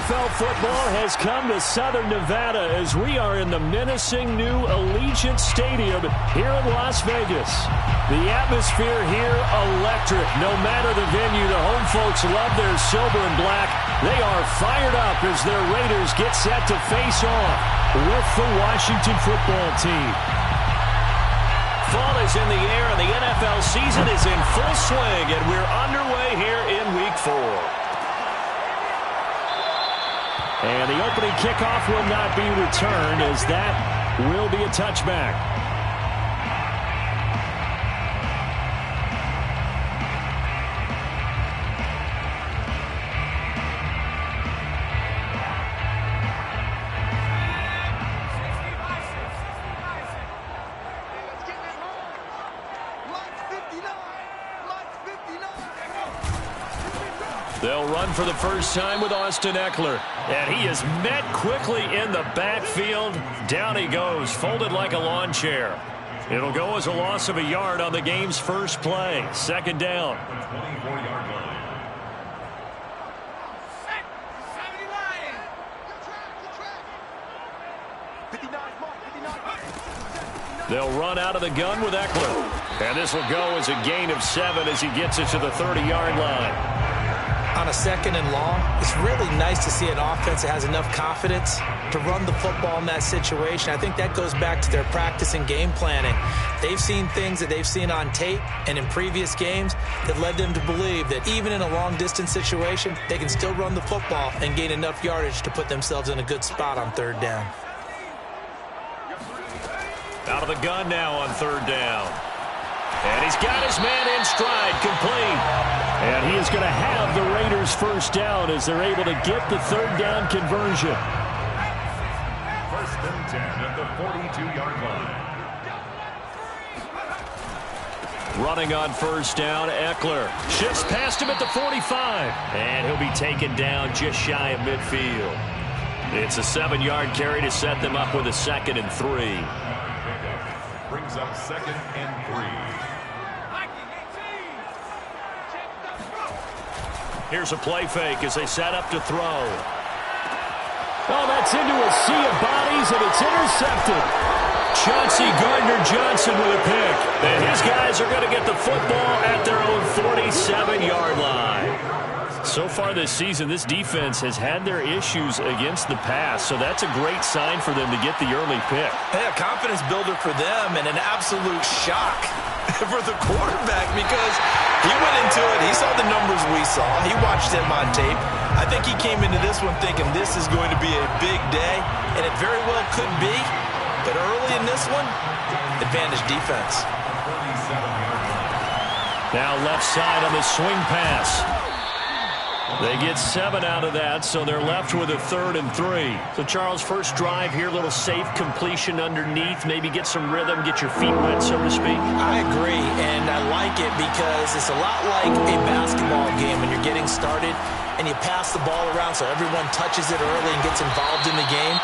NFL football has come to Southern Nevada as we are in the menacing new Allegiant Stadium here in Las Vegas. The atmosphere here, electric. No matter the venue, the home folks love their silver and black. They are fired up as their Raiders get set to face off with the Washington football team. Fall is in the air and the NFL season is in full swing, and we're underway here in Week 4. And the opening kickoff will not be returned as that will be a touchback. They'll run for the first time with Austin Eckler. And he is met quickly in the backfield. Down he goes, folded like a lawn chair. It'll go as a loss of a yard on the game's first play. Second down. They'll run out of the gun with Eckler. And this will go as a gain of 7 as he gets it to the 30-yard line. On a second and long, it's really nice to see an offense that has enough confidence to run the football in that situation. I think that goes back to their practice and game planning. They've seen things that they've seen on tape and in previous games that led them to believe that even in a long-distance situation, they can still run the football and gain enough yardage to put themselves in a good spot on third down. Out of the gun now on third down. And he's got his man in stride, complete. And he is going to have the Raiders first down as they're able to get the third down conversion. First and 10 at the 42-yard line. Running on first down, Eckler shifts past him at the 45. And he'll be taken down just shy of midfield. It's a 7-yard carry to set them up with a 2nd and 3. Brings up 2nd and 3. Here's a play fake as they set up to throw. Oh, that's into a sea of bodies, and it's intercepted. Chauncey Gardner-Johnson with a pick. And his guys are going to get the football at their own 47-yard line. So far this season, this defense has had their issues against the pass, so that's a great sign for them to get the early pick. Yeah, confidence builder for them and an absolute shock for the quarterback because he went into it. He saw the numbers we saw. He watched them on tape. I think he came into this one thinking this is going to be a big day, and it very well could be. But early in this one, advantage defense. Now left side on the swing pass. They get 7 out of that, so they're left with a 3rd and 3. So, Charles, first drive here, little safe completion underneath. Maybe get some rhythm, get your feet wet, so to speak. I agree, and I like it because it's a lot like a basketball game when you're getting started and you pass the ball around so everyone touches it early and gets involved in the game.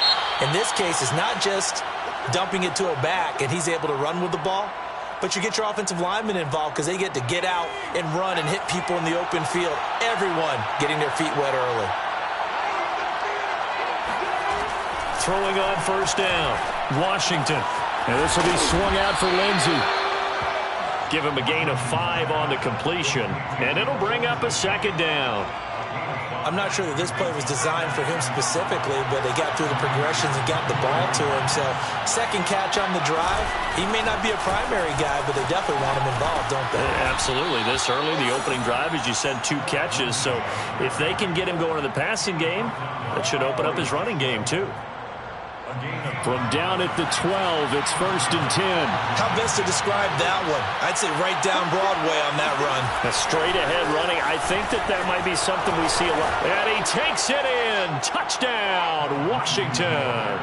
In this case, it's not just dumping it to a back and he's able to run with the ball, but you get your offensive linemen involved because they get to get out and run and hit people in the open field. Everyone getting their feet wet early. Throwing on first down, Washington. And this will be swung out for Lindsey. Give him a gain of 5 on the completion, and it'll bring up a 2nd down. I'm not sure that this play was designed for him specifically, but they got through the progressions and got the ball to him. So, second catch on the drive. He may not be a primary guy, but they definitely want him involved, don't they? Absolutely. This early, the opening drive, as you said, 2 catches. So, if they can get him going in the passing game, that should open up his running game, too. From down at the 12, it's 1st and 10. How best to describe that one? I'd say right down Broadway on that run. A straight-ahead running. I think that might be something we see a lot. And he takes it in. Touchdown, Washington.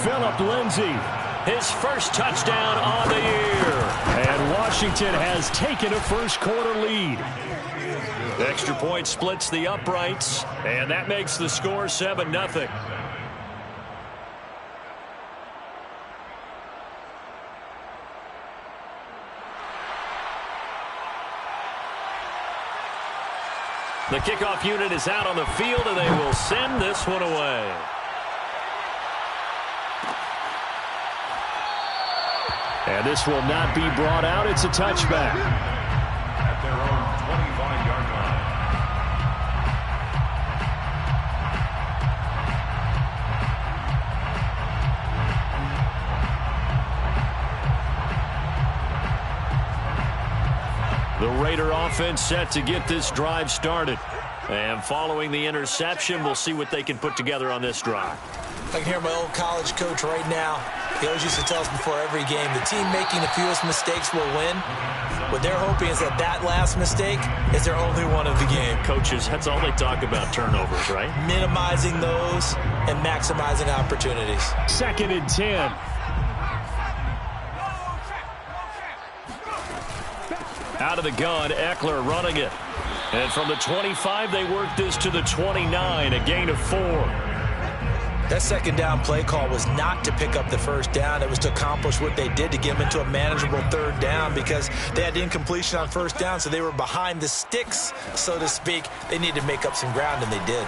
Phillip Lindsay. His first touchdown on the year. And Washington has taken a first-quarter lead. The extra point splits the uprights, and that makes the score 7-0. The kickoff unit is out on the field, and they will send this one away. And this will not be brought out. It's a touchback. At their own 25-yard line. The Raider offense set to get this drive started. And following the interception, we'll see what they can put together on this drive. I can hear my old college coach right now. He always used to tell us before every game, the team making the fewest mistakes will win. What they're hoping is that that last mistake is their only one of the game. Coaches, that's all they talk about, turnovers, right? Minimizing those and maximizing opportunities. 2nd and 10. Out of the gun, Eckler running it. And from the 25, they work this to the 29, a gain of 4. That second down play call was not to pick up the first down. It was to accomplish what they did to get them into a manageable third down because they had incompletion on first down, so they were behind the sticks, so to speak. They needed to make up some ground, and they did.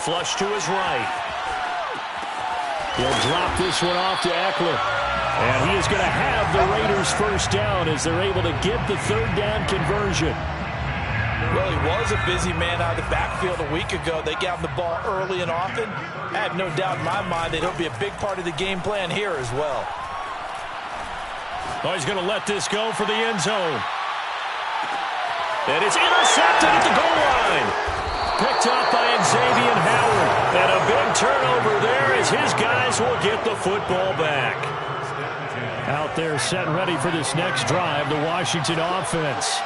Flush to his right. He'll drop this one off to Eckler. And he is going to have the Raiders first down as they're able to get the third down conversion. Well, he was a busy man out of the backfield a week ago. They got him the ball early and often. I have no doubt in my mind that he'll be a big part of the game plan here as well. Oh, he's going to let this go for the end zone. And it's intercepted at the goal line. Picked up by Xavier Howard. And a big turnover there as his guys will get the football back. Out there set and ready for this next drive, the Washington offense.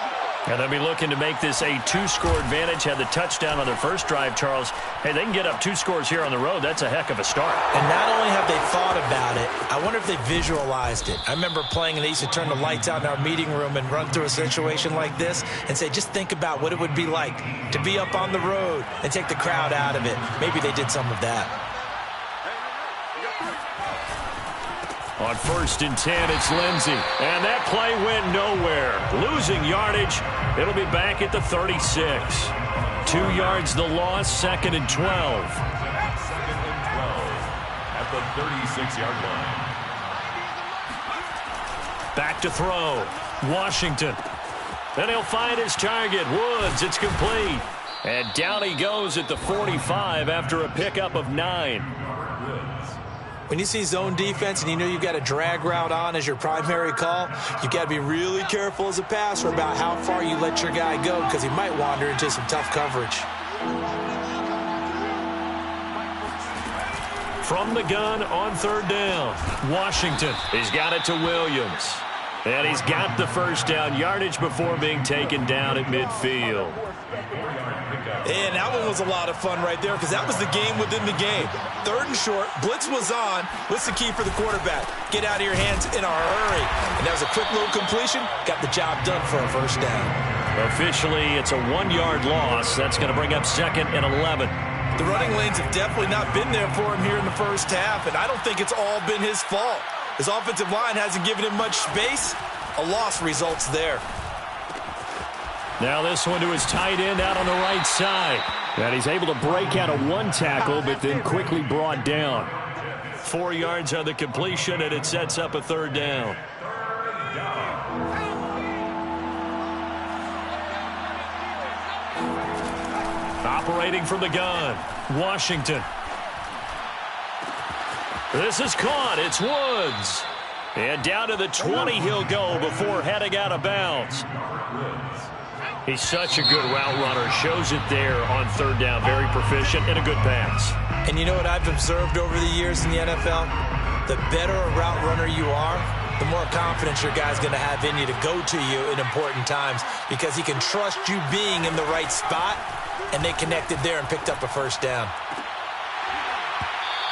And they'll be looking to make this a 2-score advantage. Had the touchdown on their first drive, Charles. Hey, they can get up 2 scores here on the road. That's a heck of a start. And not only have they thought about it, I wonder if they visualized it. I remember playing and they used to turn the lights out in our meeting room and run through a situation like this and say, just think about what it would be like to be up on the road and take the crowd out of it. Maybe they did some of that. On 1st and 10, it's Lindsey. And that play went nowhere. Losing yardage. It'll be back at the 36. 2 yards the loss, 2nd and 12. 2nd and 12 at the 36-yard line. Back to throw. Washington. Then he'll find his target. Woods, it's complete. And down he goes at the 45 after a pickup of 9. When you see zone defense and you know you've got a drag route on as your primary call, you've got to be really careful as a passer about how far you let your guy go because he might wander into some tough coverage. From the gun on 3rd down, Washington. He's got it to Williams. And he's got the first down yardage before being taken down at midfield. And that one was a lot of fun right there because that was the game within the game. 3rd and short, blitz was on. What's the key for the quarterback? Get out of your hands in a hurry. And that was a quick little completion. Got the job done for a first down. Officially, it's a 1-yard loss. That's going to bring up 2nd and 11. The running lanes have definitely not been there for him here in the first half, and I don't think it's all been his fault. His offensive line hasn't given him much space. A loss results there. Now this one to his tight end out on the right side. And he's able to break out of 1 tackle, but then quickly brought down. 4 yards on the completion, and it sets up a 3rd down. Operating from the gun, Washington. This is caught. It's Woods. And down to the 20 he'll go before heading out of bounds. He's such a good route runner. Shows it there on 3rd down. Very proficient and a good pass. And you know what I've observed over the years in the NFL? The better a route runner you are, the more confidence your guy's going to have in you to go to you in important times because he can trust you being in the right spot, and they connected there and picked up a first down.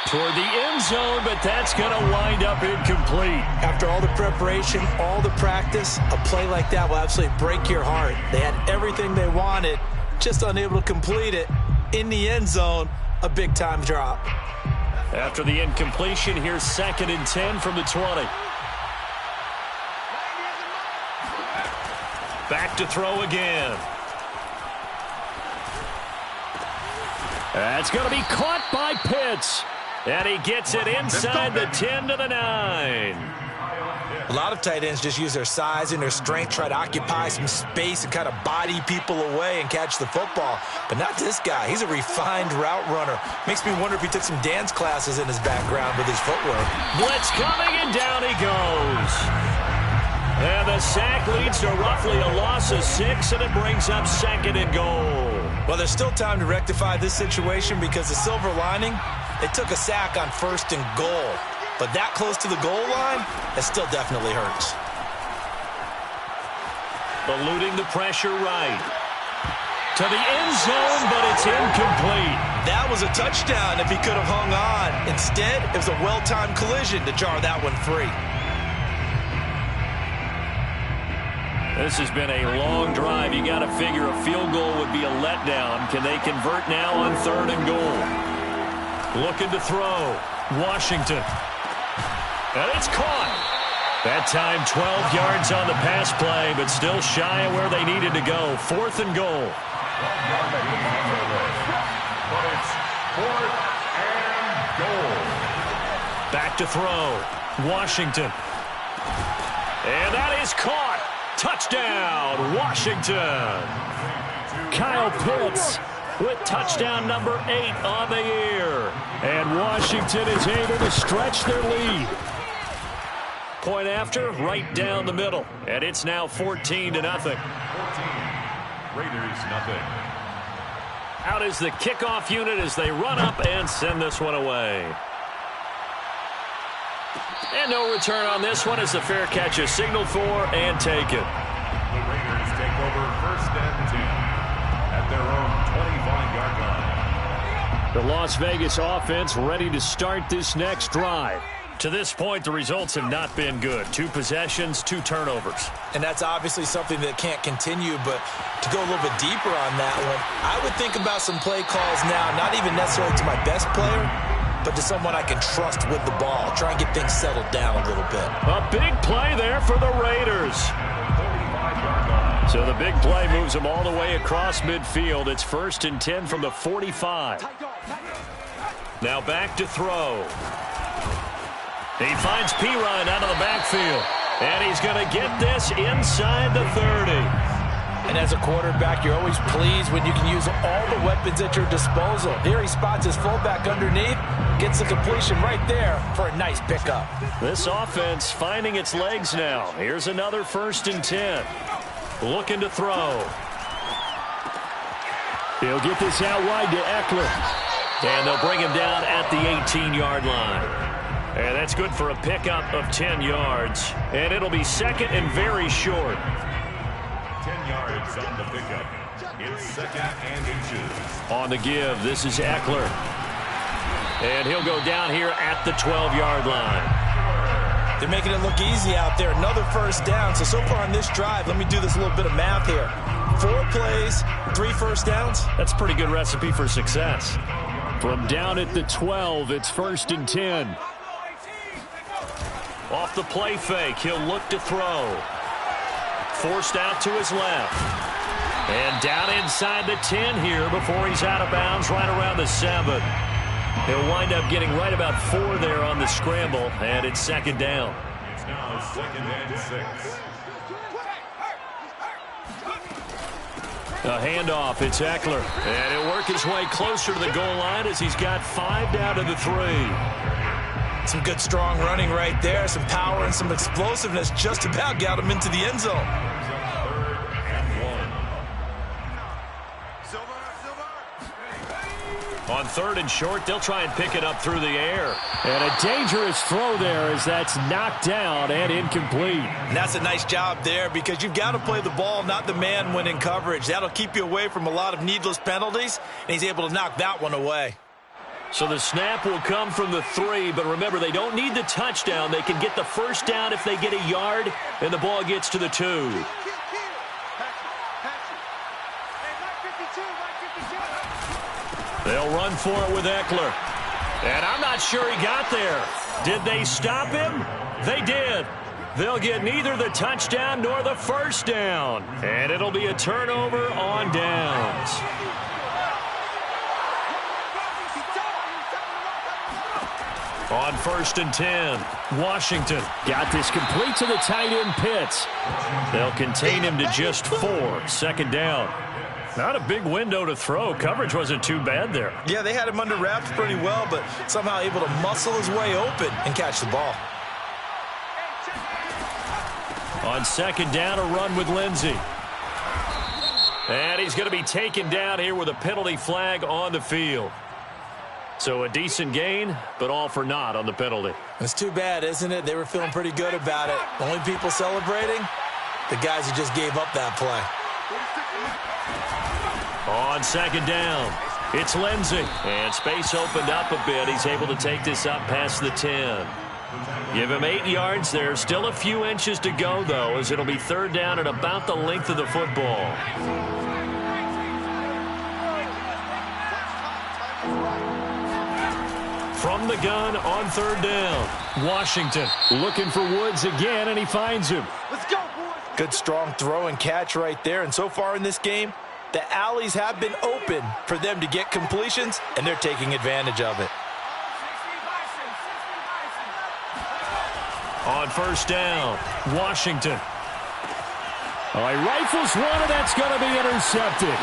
Toward the end zone, but that's going to wind up incomplete. After all the preparation, all the practice, a play like that will absolutely break your heart. They had everything they wanted, just unable to complete it. In the end zone, a big-time drop. After the incompletion, here's 2nd and 10 from the 20. Back to throw again. That's going to be caught by Pitts. And he gets it inside the 10 to the 9. A lot of tight ends just use their size and their strength, try to occupy some space and kind of body people away and catch the football. But not this guy. He's a refined route runner. Makes me wonder if he took some dance classes in his background with his footwork. Blitz coming, and down he goes. And the sack leads to roughly a loss of 6, and it brings up 2nd and goal. Well, there's still time to rectify this situation because the silver lining, they took a sack on 1st and goal. But that close to the goal line, that still definitely hurts. Eluding the pressure right. To the end zone, but it's incomplete. That was a touchdown if he could have hung on. Instead, it was a well-timed collision to jar that one free. This has been a long drive. You got to figure a field goal would be a letdown. Can they convert now on 3rd and goal? Looking to throw. Washington. And it's caught. That time 12 yards on the pass play, but still shy of where they needed to go. 4th and goal. But it's 4th and goal. Back to throw. Washington. And that is caught. Touchdown, Washington. Kyle Pitts with touchdown number 8 on the year. And Washington is able to stretch their lead. Point after, right down the middle. And it's now 14 to nothing. 14. Raiders nothing. Out is the kickoff unit as they run up and send this one away. And no return on this one as the fair catch is signaled for and taken. The Raiders take over 1st and 10 at their own 25-yard line. The Las Vegas offense ready to start this next drive. To this point, the results have not been good. 2 possessions, 2 turnovers. And that's obviously something that can't continue, but to go a little bit deeper on that one, I would think about some play calls now, not even necessarily to my best player, but to someone I can trust with the ball. Try and get things settled down a little bit. A big play there for the Raiders. 45-yard line. So the big play moves them all the way across midfield. It's 1st and 10 from the 45. Now back to throw. He finds Pirine out of the backfield. And he's going to get this inside the 30. And as a quarterback, you're always pleased when you can use all the weapons at your disposal. Here he spots his fullback underneath, gets the completion right there for a nice pickup. This offense finding its legs now. Here's another 1st and 10. Looking to throw. He'll get this out wide to Eckler. And they'll bring him down at the 18-yard line. And that's good for a pickup of 10 yards. And it'll be 2nd and very short. 10 yards on the pickup. It's 2nd and inches. On the give, this is Eckler. And he'll go down here at the 12-yard line. They're making it look easy out there. Another 1st down. So far on this drive, let me do this little bit of math here. 4 plays, 3 1st downs. That's a pretty good recipe for success. From down at the 12, it's 1st and 10. Off the play fake, he'll look to throw. Forced out to his left. And down inside the 10 here before he's out of bounds right around the 7. He'll wind up getting right about 4 there on the scramble, and it's 2nd down. It's now 2nd and 6. A handoff, it's Eckler. And he'll work his way closer to the goal line as he's got 5 down to the 3. Some good strong running right there, some power and some explosiveness just about got him into the end zone. 3rd and 1. On 3rd and short, they'll try and pick it up through the air. And a dangerous throw there as that's knocked down and incomplete. And that's a nice job there because you've got to play the ball, not the man when in coverage. That'll keep you away from a lot of needless penalties, and he's able to knock that one away. So the snap will come from the 3, but remember, they don't need the touchdown. They can get the 1st down if they get a yard, and the ball gets to the 2. They'll run for it with Eckler. And I'm not sure he got there. Did they stop him? They did. They'll get neither the touchdown nor the 1st down. And it'll be a turnover on downs. On 1st and 10, Washington got this complete to the tight end Pitts. They'll contain him to just 4. 2nd down. Not a big window to throw. Coverage wasn't too bad there. Yeah, they had him under wraps pretty well, but somehow able to muscle his way open and catch the ball. On 2nd down, a run with Lindsey. And he's going to be taken down here with a penalty flag on the field. So a decent gain, but all for naught on the penalty. It's too bad, isn't it? They were feeling pretty good about it. Only people celebrating, the guys who just gave up that play. On 2nd down, it's Lindsey. And space opened up a bit. He's able to take this up past the 10. Give him 8 yards there. Still a few inches to go, though, as it'll be 3rd down and about the length of the football. From the gun on 3rd down, Washington looking for Woods again, and he finds him. Let's go, boys. Good strong throw and catch right there. And so far in this game, the alleys have been open for them to get completions, and they're taking advantage of it. On 1st down, Washington. He rifles one, and that's going to be intercepted.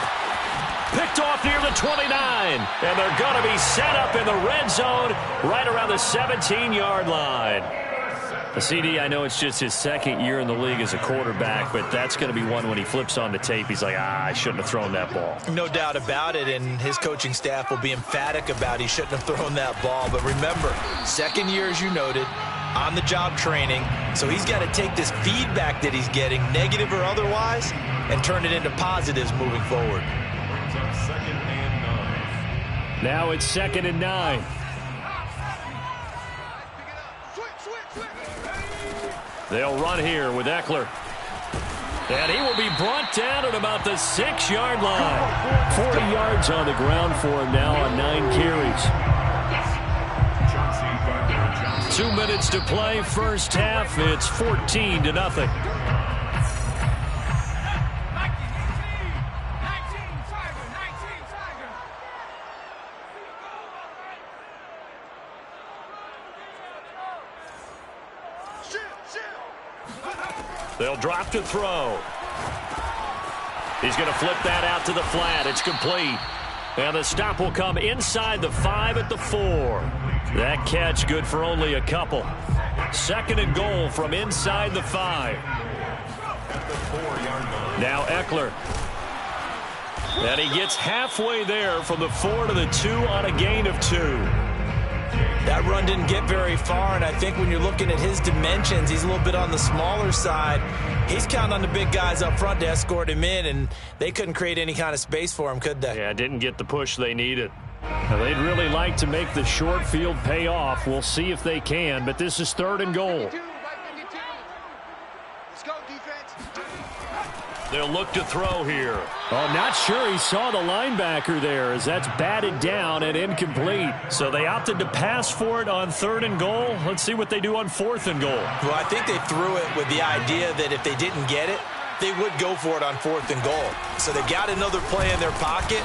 Picked off near the 29, and they're going to be set up in the red zone right around the 17-yard line. The CD, I know it's just his 2nd year in the league as a quarterback, but that's going to be one when he flips on the tape. He's like, I shouldn't have thrown that ball. No doubt about it, and his coaching staff will be emphatic about he shouldn't have thrown that ball. But remember, 2nd year, as you noted, on-the-job training, so he's got to take this feedback that he's getting, negative or otherwise, and turn it into positives moving forward. Now it's 2nd and 9. They'll run here with Eckler. And he will be brought down at about the 6-yard line. 40 yards on the ground for him now on 9 carries. 2 minutes to play, first half. It's 14-0. They'll drop to throw. He's going to flip that out to the flat. It's complete. And the stop will come inside the 5 at the 4. That catch good for only a couple. 2nd and goal from inside the 5. Now Eckler. And he gets halfway there from the 4 to the 2 on a gain of 2. That run didn't get very far, and I think when you're looking at his dimensions, he's a little bit on the smaller side. He's counting on the big guys up front to escort him in, and they couldn't create any kind of space for him, could they? Yeah, didn't get the push they needed. Now, they'd really like to make the short field pay off. We'll see if they can, but this is 3rd and goal. They'll look to throw here. Oh, not sure he saw the linebacker there as that's batted down and incomplete. So they opted to pass for it on 3rd and goal. Let's see what they do on 4th and goal. Well, I think they threw it with the idea that if they didn't get it, they would go for it on 4th and goal. So they've got another play in their pocket.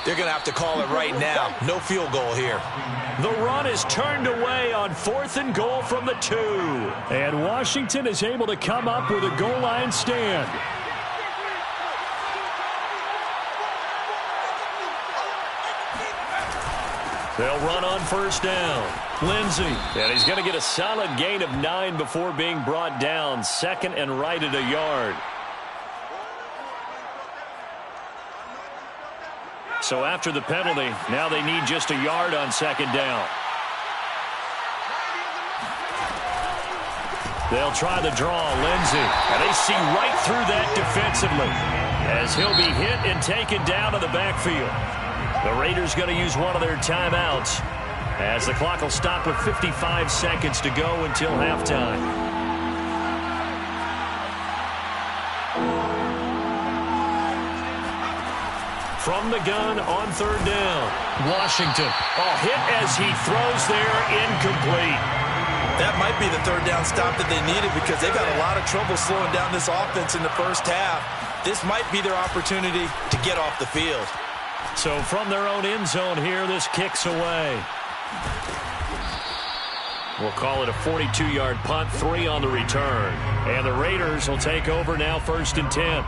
They're going to have to call it right now. No field goal here. The run is turned away on 4th and goal from the 2. And Washington is able to come up with a goal line stand. They'll run on 1st down. Lindsey. And he's going to get a solid gain of 9 before being brought down. 2nd and right at a yard. So after the penalty, now they need just a yard on 2nd down. They'll try the draw, Lindsey. And they see right through that defensively as he'll be hit and taken down to the backfield. The Raiders going to use one of their timeouts as the clock will stop with 55 seconds to go until halftime. From the gun on 3rd down, Washington. Oh, hit as he throws there, incomplete. That might be the 3rd down stop that they needed because they've had a lot of trouble slowing down this offense in the first half. This might be their opportunity to get off the field. So from their own end zone here, this kicks away. We'll call it a 42-yard punt, 3 on the return. And the Raiders will take over now, 1st and 10.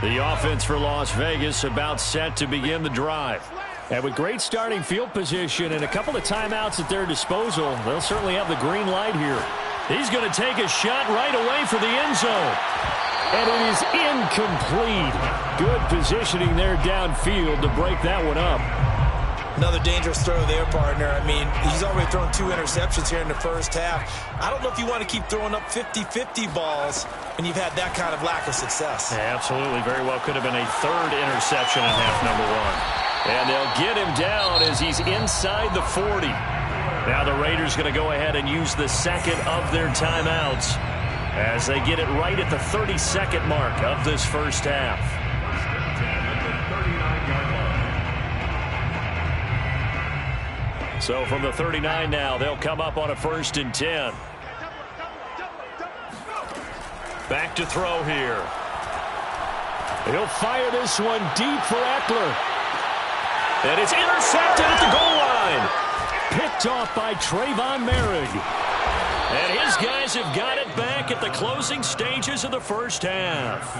The offense for Las Vegas about set to begin the drive. And with great starting field position and a couple of timeouts at their disposal, they'll certainly have the green light here. He's going to take a shot right away for the end zone. And it is incomplete. Good positioning there downfield to break that one up. Another dangerous throw there, partner. I mean, he's already thrown 2 interceptions here in the first half. I don't know if you want to keep throwing up 50-50 balls when you've had that kind of lack of success. Yeah, absolutely. Very well could have been a 3rd interception in half number 1. And they'll get him down as he's inside the 40. Now the Raiders going to go ahead and use the 2nd of their timeouts as they get it right at the 32nd mark of this first half. So from the 39 now, they'll come up on a 1st and 10. Back to throw here. He'll fire this one deep for Eckler. And it's intercepted at the goal line. Picked off by Trayvon Merrick. And his guys have got it back at the closing stages of the first half.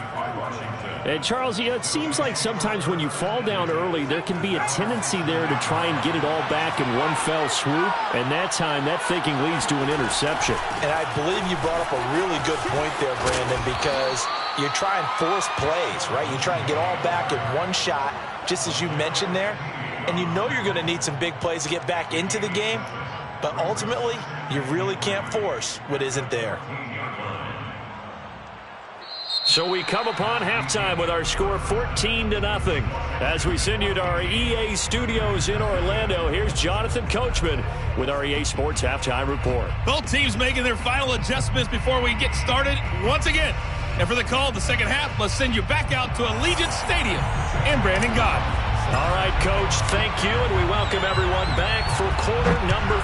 And Charles, it seems like sometimes when you fall down early, there can be a tendency there to try and get it all back in one fell swoop. And that time, that thinking leads to an interception. And I believe you brought up a really good point there, Brandon, because you try and force plays, right? You try and get all back in one shot, just as you mentioned there. And you know you're going to need some big plays to get back into the game. But ultimately, you really can't force what isn't there. So we come upon halftime with our score 14-0. As we send you to our EA studios in Orlando, here's Jonathan Coachman with our EA Sports Halftime Report. Both teams making their final adjustments before we get started once again. And for the call of the second half, let's send you back out to Allegiant Stadium and Brandon Gott. All right, Coach, thank you, and we welcome everyone back for quarter number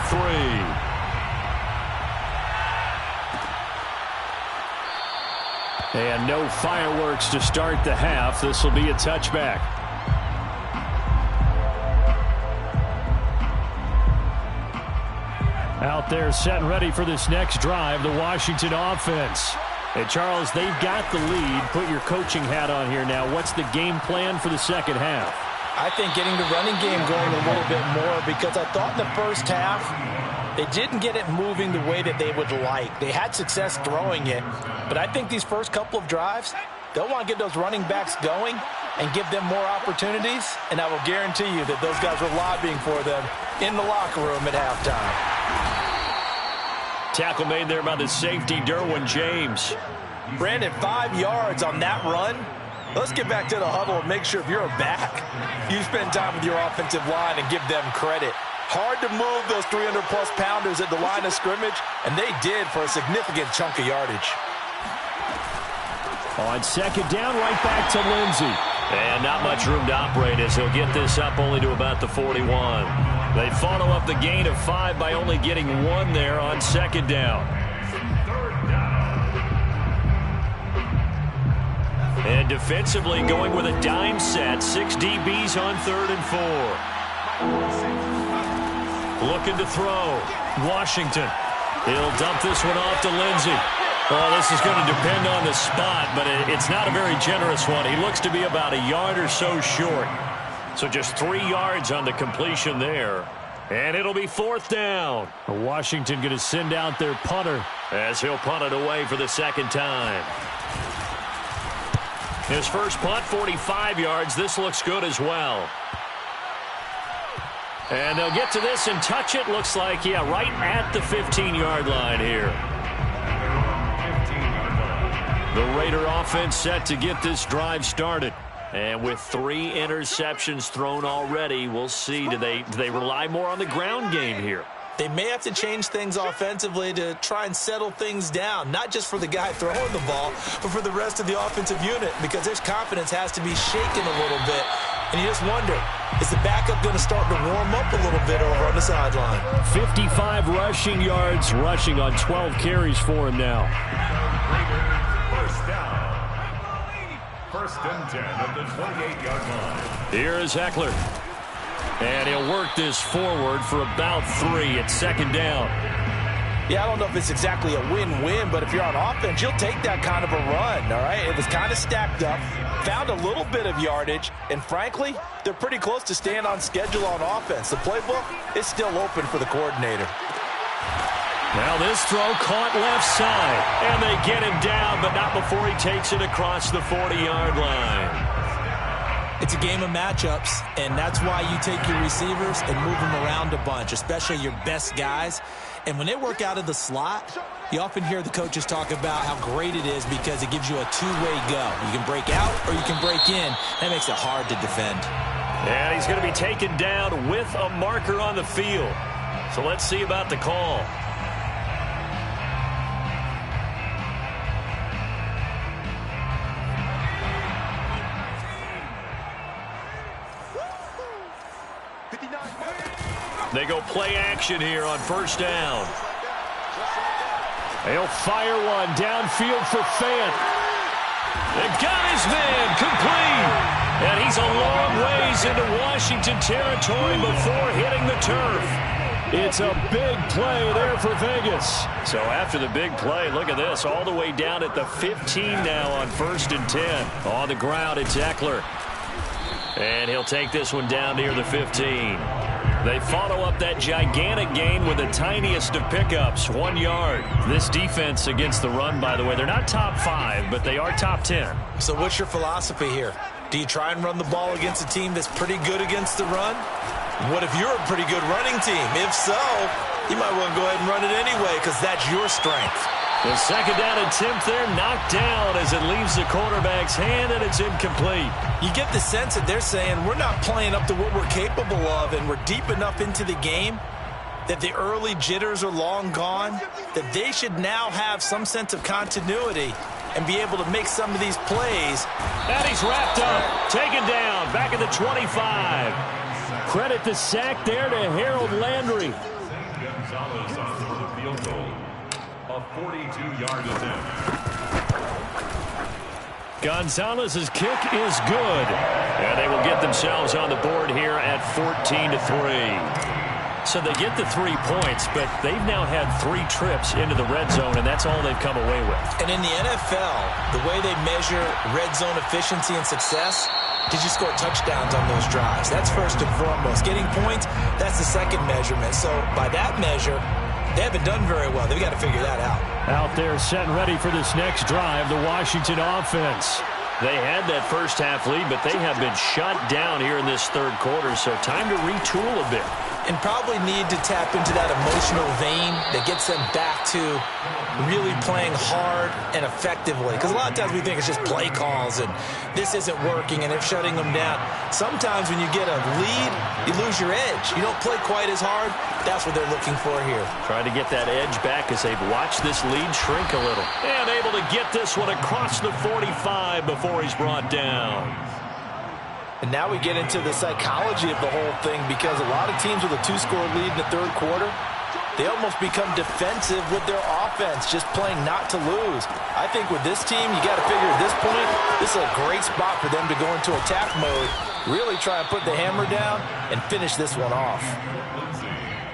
3. And no fireworks to start the half. This will be a touchback. Out there set and ready for this next drive, the Washington offense. And Charles, they've got the lead. Put your coaching hat on here now. What's the game plan for the second half? I think getting the running game going a little bit more, because I thought in the first half they didn't get it moving the way that they would like. They had success throwing it, but I think these first couple of drives, they'll want to get those running backs going and give them more opportunities, and I will guarantee you that those guys were lobbying for them in the locker room at halftime. Tackle made there by the safety, Derwin James. Brandon, 5 yards on that run. Let's get back to the huddle and make sure if you're a back, you spend time with your offensive line and give them credit. Hard to move those 300-plus pounders at the line of scrimmage, and they did for a significant chunk of yardage. On second down, right back to Lindsey. And not much room to operate as he'll get this up only to about the 41. They follow up the gain of 5 by only getting 1 there on second down. And defensively going with a dime set. 6 DBs on 3rd and 4. Looking to throw. Washington. He'll dump this one off to Lindsey. Well, this is going to depend on the spot, but it's not a very generous one. He looks to be about a yard or so short. So just 3 yards on the completion there. And it'll be 4th down. Washington going to send out their punter as he'll punt it away for the second time. His first punt, 45 yards. This looks good as well. And they'll get to this and touch it. Looks like, yeah, right at the 15-yard line here. The Raider offense set to get this drive started. And with 3 interceptions thrown already, we'll see. Do they rely more on the ground game here? They may have to change things offensively to try and settle things down, not just for the guy throwing the ball, but for the rest of the offensive unit, because his confidence has to be shaken a little bit. And you just wonder, is the backup going to start to warm up a little bit over on the sideline? 55 rushing yards, rushing on 12 carries for him now. First and 10 at the 28-yard line. Here is Eckler. And he'll work this forward for about 3 at second down. Yeah, I don't know if it's exactly a win-win, but if you're on offense, you'll take that kind of a run, all right? It was kind of stacked up, found a little bit of yardage, and frankly, they're pretty close to staying on schedule on offense. The playbook is still open for the coordinator. Now this throw caught left side, and they get him down, but not before he takes it across the 40-yard line. It's a game of matchups, and that's why you take your receivers and move them around a bunch, especially your best guys. And when they work out of the slot, you often hear the coaches talk about how great it is because it gives you a two-way go. You can break out or you can break in. That makes it hard to defend. And he's going to be taken down with a marker on the field. So let's see about the call. They go play action here on first down. They'll fire one downfield for Fant. They got his man complete. And he's a long ways into Washington territory before hitting the turf. It's a big play there for Vegas. So after the big play, look at this. All the way down at the 15 now on first and 10. On the ground, it's Eckler. And he'll take this one down near the 15. They follow up that gigantic gain with the tiniest of pickups, 1 yard. This defense against the run, by the way, they're not top 5, but they are top 10. So what's your philosophy here? Do you try and run the ball against a team that's pretty good against the run? What if you're a pretty good running team? If so, you might want to go ahead and run it anyway because that's your strength. The second down attempt there knocked down as it leaves the quarterback's hand, and it's incomplete. You get the sense that they're saying we're not playing up to what we're capable of, and we're deep enough into the game that the early jitters are long gone, that they should now have some sense of continuity and be able to make some of these plays. And he's wrapped up, taken down, back at the 25. Credit the sack there to Harold Landry. Gonzalez on the field goal. A 42-yard attempt. Gonzalez's kick is good. And they will get themselves on the board here at 14-3. So they get the 3 points, but they've now had 3 trips into the red zone, and that's all they've come away with. And in the NFL, the way they measure red zone efficiency and success, did you score touchdowns on those drives? That's first and foremost. Getting points, that's the second measurement. So by that measure, they haven't done very well. They've got to figure that out. Out there set and ready for this next drive, the Washington offense. They had that first half lead, but they have been shut down here in this third quarter, so time to retool a bit. And probably need to tap into that emotional vein that gets them back to really playing hard and effectively. Because a lot of times we think it's just play calls and this isn't working and they're shutting them down. Sometimes when you get a lead, you lose your edge. You don't play quite as hard. That's what they're looking for here. Trying to get that edge back as they've watched this lead shrink a little. And able to get this one across the 45 before he's brought down. And now we get into the psychology of the whole thing because a lot of teams with a 2-score lead in the third quarter, they almost become defensive with their offense, just playing not to lose. I think with this team, you got to figure at this point, this is a great spot for them to go into attack mode, really try and put the hammer down and finish this one off.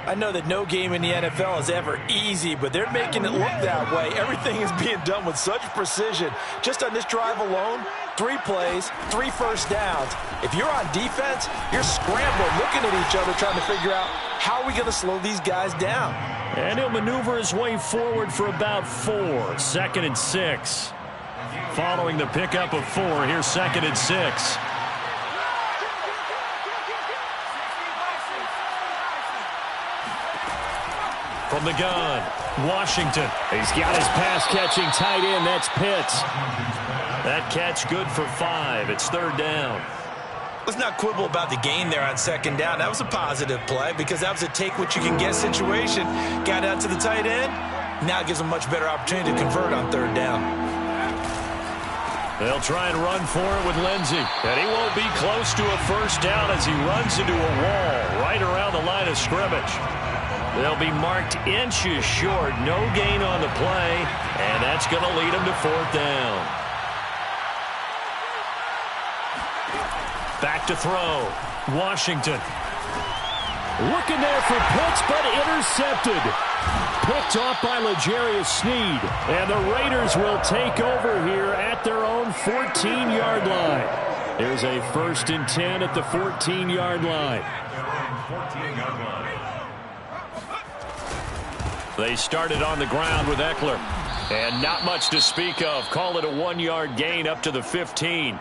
I know that no game in the NFL is ever easy, but they're making it look that way. Everything is being done with such precision. Just on this drive alone, 3 plays, 3 first downs. If you're on defense, you're scrambling, looking at each other, trying to figure out how are we going to slow these guys down. And he'll maneuver his way forward for about 4. Second and 6. Following the pickup of 4, here's second and 6. From the gun, Washington. He's got his pass-catching tight end. That's Pitts. That catch good for 5. It's third down. Let's not quibble about the gain there on second down. That was a positive play because that was a take-what-you-can-get situation. Got out to the tight end. Now it gives them a much better opportunity to convert on third down. They'll try and run for it with Lindsey. And he won't be close to a first down as he runs into a wall right around the line of scrimmage. They'll be marked inches short. No gain on the play. And that's going to lead them to fourth down. back to throw. Washington. Looking there for Pitts, but intercepted. Picked off by L'Jarius Sneed. And the Raiders will take over here at their own 14-yard line. There's a 1st and 10 at the 14-yard line. 14-yard line. They started on the ground with Eckler. And not much to speak of. Call it a 1-yard gain up to the 15.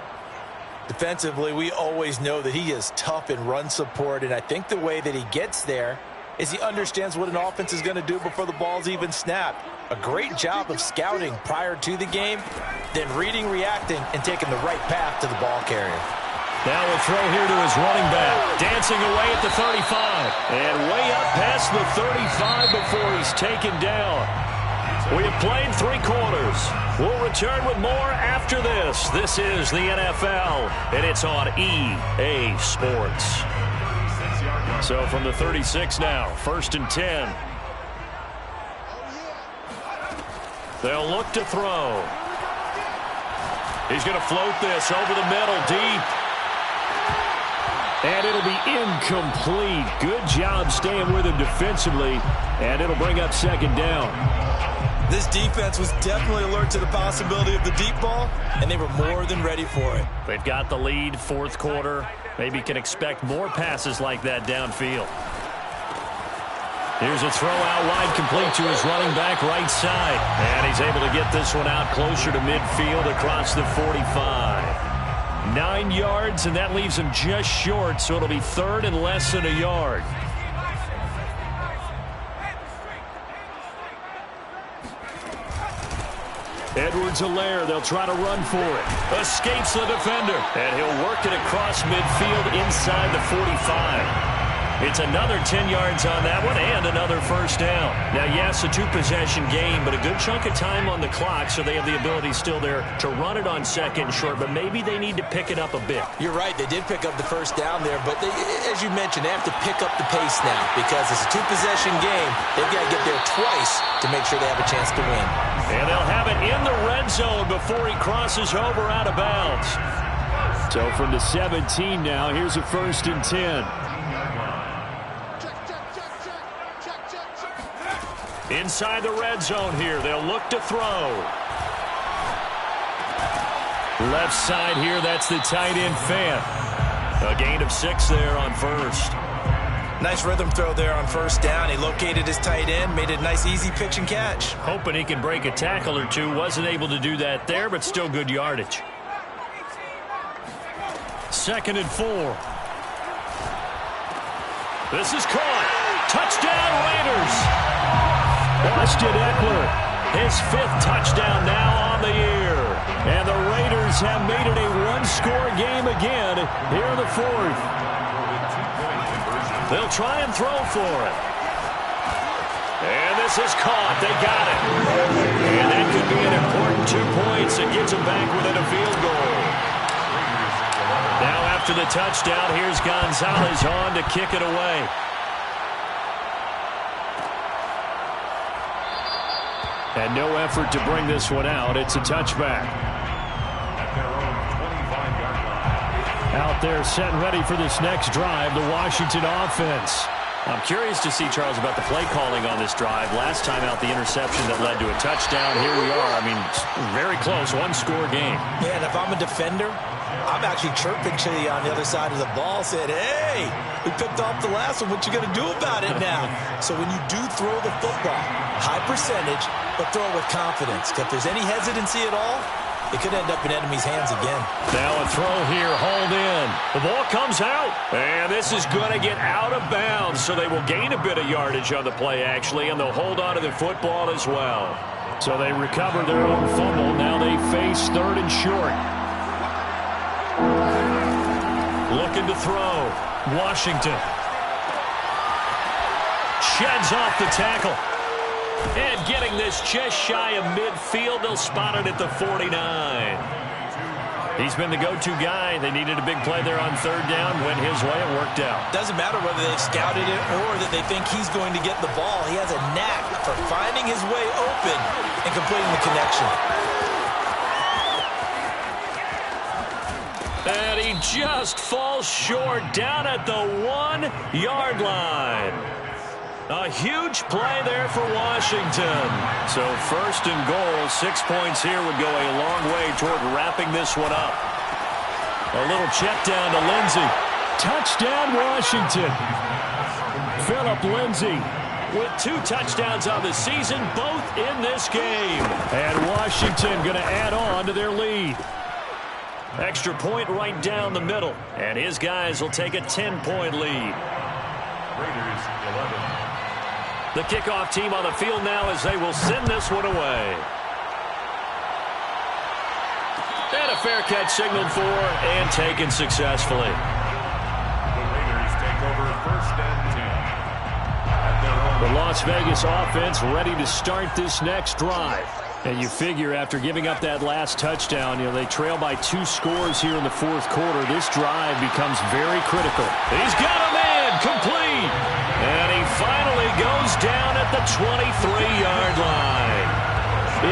Defensively, we always know that he is tough in run support, and I think the way that he gets there is he understands what an offense is going to do before the ball's even snapped. A great job of scouting prior to the game, then reading, reacting, and taking the right path to the ball carrier. Now a throw here to his running back. Dancing away at the 35. And way up past the 35 before he's taken down. We have played 3 quarters. We'll return with more after this. This is the NFL, and it's on EA Sports. So from the 36 now, 1st and 10. They'll look to throw. He's going to float this over the middle, deep. And it'll be incomplete. Good job staying with him defensively, and it'll bring up 2nd down. This defense was definitely alert to the possibility of the deep ball, and they were more than ready for it. They've got the lead, 4th quarter. Maybe can expect more passes like that downfield. Here's a throw out wide, complete to his running back right side. And he's able to get this one out closer to midfield across the 45. 9 yards, and that leaves him just short, so it'll be 3rd and less than a yard. Edwards-Helaire, they'll try to run for it. Escapes the defender, and he'll work it across midfield inside the 45. It's another 10 yards on that one and another 1st down. Now, yes, a 2-possession game, but a good chunk of time on the clock, so they have the ability still there to run it on 2nd and short, but maybe they need to pick it up a bit. You're right. They did pick up the 1st down there, but as you mentioned, they have to pick up the pace now because it's a 2-possession game. They've got to get there twice to make sure they have a chance to win. And they'll have it in the red zone before he crosses over out of bounds. So from the 17 now, here's a 1st and 10. Inside the red zone here, they'll look to throw. Left side here, that's the tight end Fant. A gain of 6 there on 1st. Nice rhythm throw there on 1st down. He located his tight end, made it a nice easy pitch and catch. Hoping he can break a tackle or two. Wasn't able to do that there, but still good yardage. 2nd and 4. This is caught. Touchdown Raiders. Austin Eckler, his 5th touchdown now on the year. And the Raiders have made it a 1-score game again here in the 4th. They'll try and throw for it. And this is caught. They got it. And that could be an important 2 points that gets them back within a field goal. Now after the touchdown, here's Gonzalez on to kick it away. And no effort to bring this one out. It's a touchback. At their own 25-yard line. Out there set and ready for this next drive, the Washington offense. I'm curious to see, Charles, about the play calling on this drive. Last time out, the interception that led to a touchdown. Here we are. I mean, very close, 1-score game. Yeah, and if I'm a defender, I'm actually chirping to you on the other side of the ball, saying, hey, we picked off the last one. What you going to do about it now? So when you do throw the football, high percentage, but throw it with confidence. If there's any hesitancy at all, it could end up in enemy's hands again. Now a throw here, hauled in. The ball comes out. And this is going to get out of bounds, so they will gain a bit of yardage on the play, actually, and they'll hold on to the football as well. So they recover their own fumble. Now they face 3rd and short. Looking to throw. Washington. Sheds off the tackle. And getting this just shy of midfield. They'll spot it at the 49. He's been the go-to guy. They needed a big play there on 3rd down. Went his way. It worked out. Doesn't matter whether they've scouted it or that they think he's going to get the ball. He has a knack for finding his way open and completing the connection. And he just falls short down at the 1-yard line. A huge play there for Washington. So first and goal, 6 points here would go a long way toward wrapping this one up. A little check down to Lindsey. Touchdown, Washington. Philip Lindsey With 2 touchdowns on the season, both in this game. And Washington going to add on to their lead. Extra point right down the middle. And his guys will take a 10-point lead. Raiders 11. The kickoff team on the field now as they will send this one away. And a fair catch signaled for and taken successfully. The Raiders take over first and 10. At their own. The Las Vegas offense ready to start this next drive. And you figure after giving up that last touchdown, they trail by 2 scores here in the fourth quarter. This drive becomes very critical. He's got a man complete. And he finally goes down at the 23-yard line.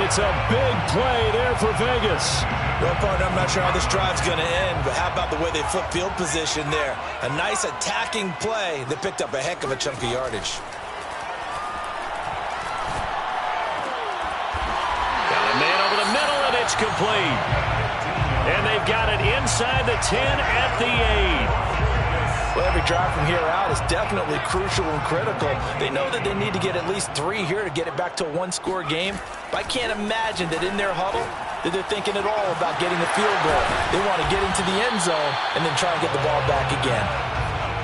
It's a big play there for Vegas. Well, partner, I'm not sure how this drive's going to end, but how about the way they flip field position there? A nice attacking play that picked up a heck of a chunk of yardage. It's complete. And they've got it inside the 10 at the 8. Well, every drive from here out is definitely crucial and critical. They know that they need to get at least 3 here to get it back to a 1-score game. But I can't imagine that in their huddle that they're thinking at all about getting a field goal. They want to get into the end zone and then try and get the ball back again.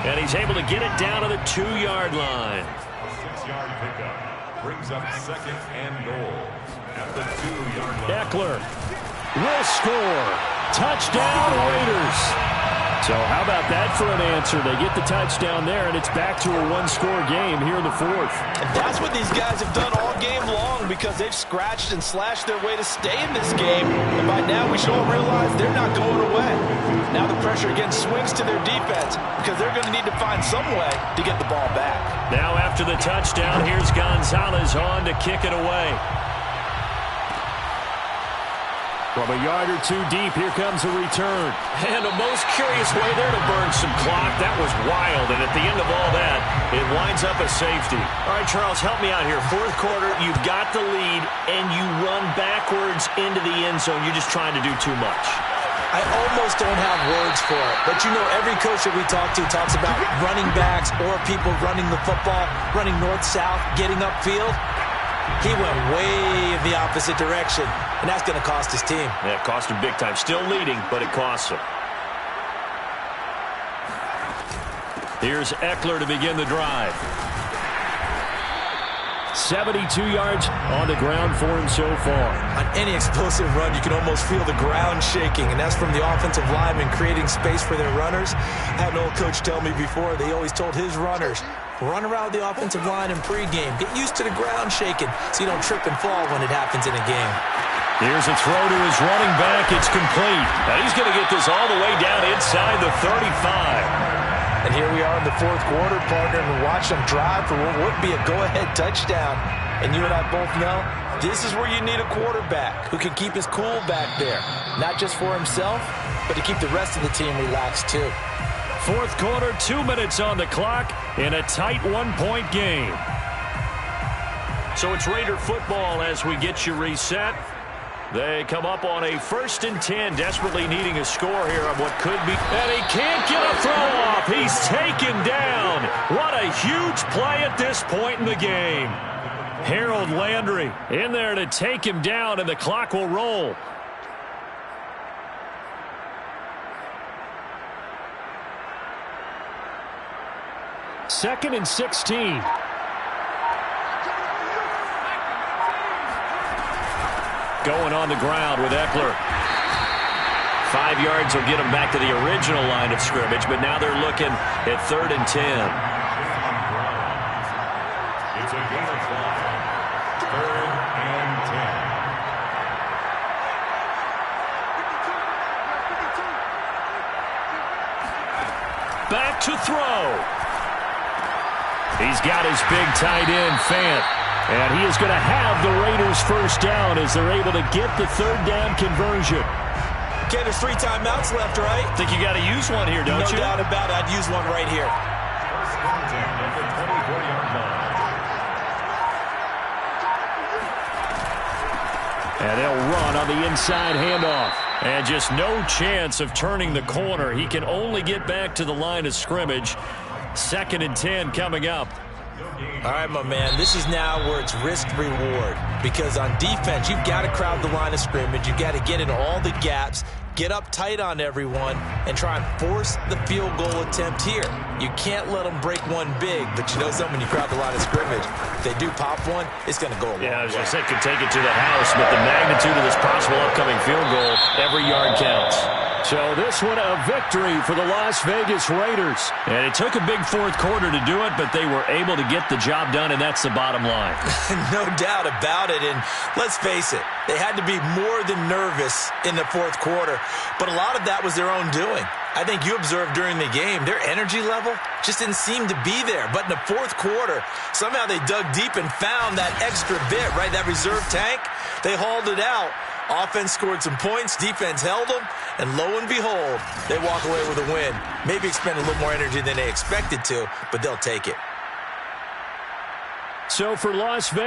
And he's able to get it down to the 2-yard line. A 6-yard pickup brings up second and goal. At the 2-yard line. Eckler will score. Touchdown, Raiders. So how about that for an answer? They get the touchdown there, and it's back to a 1-score game here in the fourth. And that's what these guys have done all game long because they've scratched and slashed their way to stay in this game. And by now we should all realize they're not going away. Now the pressure again swings to their defense because they're going to need to find some way to get the ball back. Now after the touchdown, here's Gonzalez on to kick it away. From a yard or 2 deep, here comes a return. And a most curious way there to burn some clock. That was wild, and at the end of all that, it winds up a safety. All right, Charles, help me out here. Fourth quarter, you've got the lead, and you run backwards into the end zone. You're just trying to do too much. I almost don't have words for it, but every coach that we talk to talks about running backs or people running the football, running north-south, getting upfield. He went way in the opposite direction, and that's going to cost his team. Yeah, it cost him big time. Still leading, but it costs him. Here's Eckler to begin the drive. 72 yards on the ground for him so far. On any explosive run, you can almost feel the ground shaking, and that's from the offensive linemen creating space for their runners. I had an old coach tell me before, they always told his runners, run around the offensive line in pregame. Get used to the ground shaking so you don't trip and fall when it happens in a game. Here's a throw to his running back. It's complete. Now he's going to get this all the way down inside the 35. And here we are in the fourth quarter, partner, and watch them drive for what would be a go-ahead touchdown. And you and I both know this is where you need a quarterback who can keep his cool back there. Not just for himself, but to keep the rest of the team relaxed too. Fourth quarter, 2 minutes on the clock in a tight 1-point game. So it's Raider football as we get you reset. They come up on a 1st and 10, desperately needing a score here on what could be. And he can't get a throw off. He's taken down. What a huge play at this point in the game. Harold Landry in there to take him down, and the clock will roll. Second and 16. Going on the ground with Eckler. 5 yards will get them back to the original line of scrimmage, but now they're looking at 3rd and 10. It's a gain of 5. 3rd and 10. Back to throw. He's got his big tight end, Fant. And he is going to have the Raiders first down as they're able to get the 3rd down conversion. Okay, there's 3 timeouts left, right? Think you got to use one here, don't you? No doubt about it. I'd use one right here. First and 10 at the 24-yard line. And they'll run on the inside handoff. And just no chance of turning the corner. He can only get back to the line of scrimmage. 2nd and 10 coming up. All right, my man, this is now where it's risk-reward. Because on defense, you've got to crowd the line of scrimmage. You've got to get into all the gaps, get up tight on everyone, and try and force the field goal attempt here. You can't let them break one big, but you know something, when you crowd the line of scrimmage, if they do pop one, it's going to go a long way. Yeah, I was going to say, could take it to the house, but the magnitude of this possible upcoming field goal, every yard counts. So this one a victory for the Las Vegas Raiders. And it took a big 4th quarter to do it, but they were able to get the job done, and that's the bottom line. No doubt about it. And let's face it, they had to be more than nervous in the 4th quarter. But a lot of that was their own doing. I think you observed during the game, their energy level just didn't seem to be there. But in the 4th quarter, somehow they dug deep and found that extra bit, right? That reserve tank, they hauled it out. Offense scored some points, defense held them, and lo and behold, they walk away with a win. Maybe expend a little more energy than they expected to, but they'll take it. So for Las Vegas,